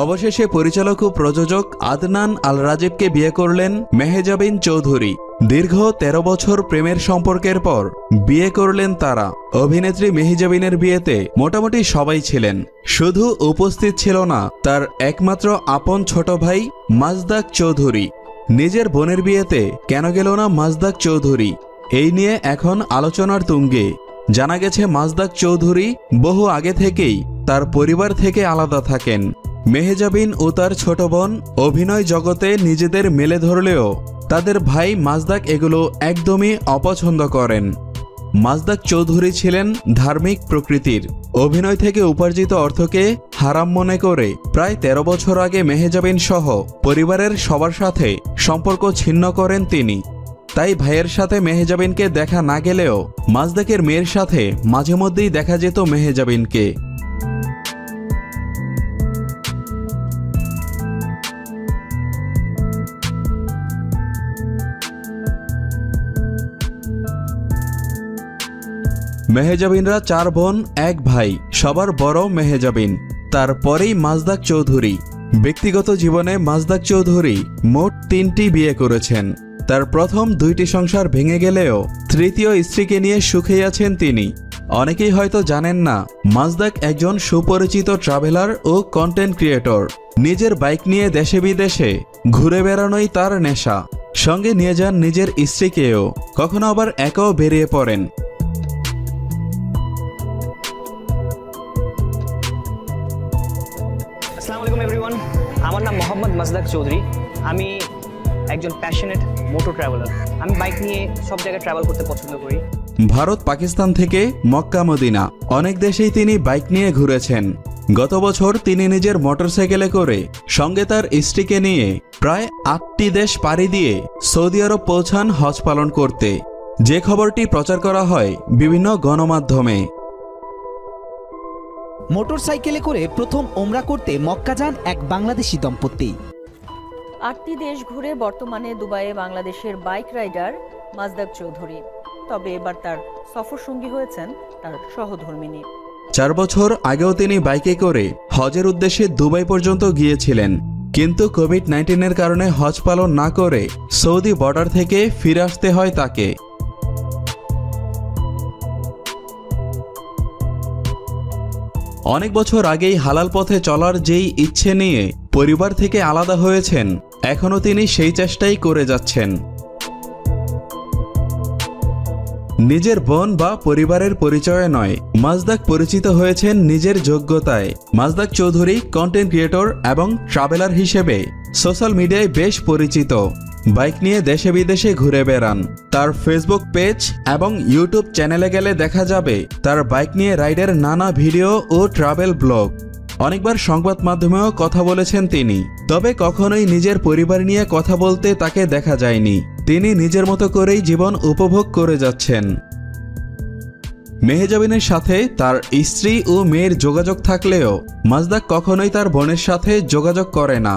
অবশেষে পরিচালক ও প্রযোজক আদনান আল রাজীবকে বিয়ে করলেন মেহজাবিন চৌধুরী। দীর্ঘ ১৩ বছর প্রেমের সম্পর্কের পর বিয়ে করলেন তারা। অভিনেত্রী মেহজাবিনের বিয়েতে মোটামুটি সবাই ছিলেন, শুধু উপস্থিত ছিল না তার একমাত্র আপন ছোট ভাই মাজদাক চৌধুরী। নিজের বোনের বিয়েতে কেন গেল না মাজদাক চৌধুরী, এই নিয়ে এখন আলোচনার তুঙ্গে। জানা গেছে মাজদাক চৌধুরী বহু আগে থেকেই তার পরিবার থেকে আলাদা থাকেন। মেহজাবিন ও তার ছোট বোন অভিনয় জগতে নিজেদের মেলে ধরলেও তাদের ভাই মাজদাক এগুলো একদমই অপছন্দ করেন। মাজদাক চৌধুরী ছিলেন ধার্মিক প্রকৃতির। অভিনয় থেকে উপার্জিত অর্থকে হারাম মনে করে প্রায় ১৩ বছর আগে মেহজাবিন সহ পরিবারের সবার সাথে সম্পর্ক ছিন্ন করেন তিনি। তাই ভাইয়ের সাথে মেহজাবিনকে দেখা না গেলেও মাজদাকের মেয়ের সাথে মাঝে মধ্যেই দেখা যেত মেহজাবিনকে। মেহজাবিনরা ৪ বোন ১ ভাই, সবার বড় মেহজাবিন, তারপরেই মাজদাক চৌধুরী। ব্যক্তিগত জীবনে মাজদাক চৌধুরী মোট ৩টি বিয়ে করেছেন। তার প্রথম ২টি সংসার ভেঙে গেলেও তৃতীয় স্ত্রীকে নিয়ে সুখেই আছেন তিনি। অনেকেই হয়তো জানেন না, মাজদাক একজন সুপরিচিত ট্রাভেলার ও কন্টেন্ট ক্রিয়েটর। নিজের বাইক নিয়ে দেশে বিদেশে ঘুরে বেড়ানোই তার নেশা। সঙ্গে নিয়ে যান নিজের স্ত্রীকেও, কখনো আবার একাও বেরিয়ে পড়েন। আসসালামু আলাইকুম এভরিওয়ান, আমার নাম মোহাম্মদ মাজদাক চৌধুরী। আমি একজন প্যাশনেট মোটো ট্রাভেলার। আমি বাইক নিয়ে সব জায়গায় ট্রাভেল করতে পছন্দ করি। ভারত, পাকিস্তান থেকে মক্কা মদিনা অনেক দেশেই তিনি বাইক নিয়ে ঘুরেছেন। গত বছর তিনি নিজের মোটরসাইকেলে করে সঙ্গে তার স্ত্রীকে নিয়ে প্রায় ৮টি দেশ পাড়ি দিয়ে সৌদি আরব পৌঁছান হজ পালন করতে, যে খবরটি প্রচার করা হয় বিভিন্ন গণমাধ্যমে। মোটরসাইকেলে করে প্রথম ওমরা করতে মক্কা যান এক বাংলাদেশি দম্পতি। ৮টি দেশ ঘুরে বর্তমানে দুবাইয়ে বাংলাদেশের বাইক রাইডার মাজদাক চৌধুরী। তবে এবার তার সফর সঙ্গী হয়েছেন তার সহধর্মিনী। ৪ বছর আগেও তিনি বাইকে করে হজের উদ্দেশ্যে দুবাই পর্যন্ত গিয়েছিলেন, কিন্তু কোভিড-১৯-এর কারণে হজ পালন না করে সৌদি বর্ডার থেকে ফিরে আসতে হয় তাকে। অনেক বছর আগেই হালাল পথে চলার যেই ইচ্ছে নিয়ে পরিবার থেকে আলাদা হয়েছেন, এখনও তিনি সেই চেষ্টাই করে যাচ্ছেন। নিজের বোন বা পরিবারের পরিচয়ে নয়, মাজদাক পরিচিত হয়েছেন নিজের যোগ্যতায়। মাজদাক চৌধুরী কন্টেন্ট ক্রিয়েটর এবং ট্রাভেলার হিসেবে সোশ্যাল মিডিয়ায় বেশ পরিচিত। বাইক নিয়ে দেশে বিদেশে ঘুরে বেড়ান। তার ফেসবুক পেজ এবং ইউটিউব চ্যানেলে গেলে দেখা যাবে তার বাইক নিয়ে রাইডের নানা ভিডিও ও ট্রাভেল ব্লগ। অনেকবার সংবাদ মাধ্যমেও কথা বলেছেন তিনি, তবে কখনোই নিজের পরিবার নিয়ে কথা বলতে তাকে দেখা যায়নি। তিনি নিজের মতো করেই জীবন উপভোগ করে যাচ্ছেন। মেহজাবিনের সাথে তার স্ত্রী ও মেয়ের যোগাযোগ থাকলেও মাজদাক কখনোই তার বোনের সাথে যোগাযোগ করে না।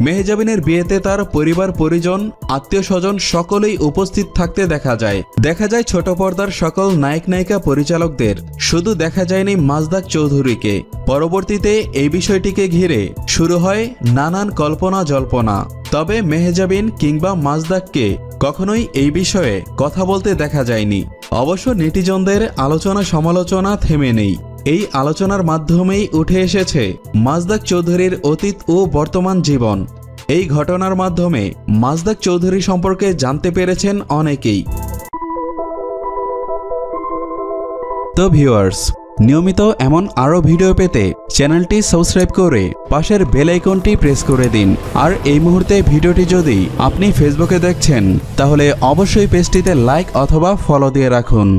মেহজাবিনের বিয়েতে তার পরিবার পরিজন, আত্মীয় স্বজন সকলেই উপস্থিত থাকতে দেখা যায় ছোট পর্দার সকল নায়ক নায়িকা পরিচালকদের, শুধু দেখা যায়নি মাজদাক চৌধুরীকে। পরবর্তীতে এই বিষয়টিকে ঘিরে শুরু হয় নানান কল্পনা জল্পনা। তবে মেহজাবিন কিংবা মাজদাককে কখনোই এই বিষয়ে কথা বলতে দেখা যায়নি। অবশ্য নেটিজনদের আলোচনা সমালোচনা থেমে নেই। এই আলোচনার মাধ্যমেই উঠে এসেছে মাজদাক চৌধুরীর অতীত ও বর্তমান জীবন। এই ঘটনার মাধ্যমে মাজদাক চৌধুরী সম্পর্কে জানতে পেরেছেন অনেকেই। তো ভিউয়ার্স, নিয়মিত এমন আরও ভিডিও পেতে চ্যানেলটি সাবস্ক্রাইব করে পাশের বেল আইকনটি প্রেস করে দিন। আর এই মুহূর্তে ভিডিওটি যদি আপনি ফেসবুকে দেখছেন, তাহলে অবশ্যই পেজটিতে লাইক অথবা ফলো দিয়ে রাখুন।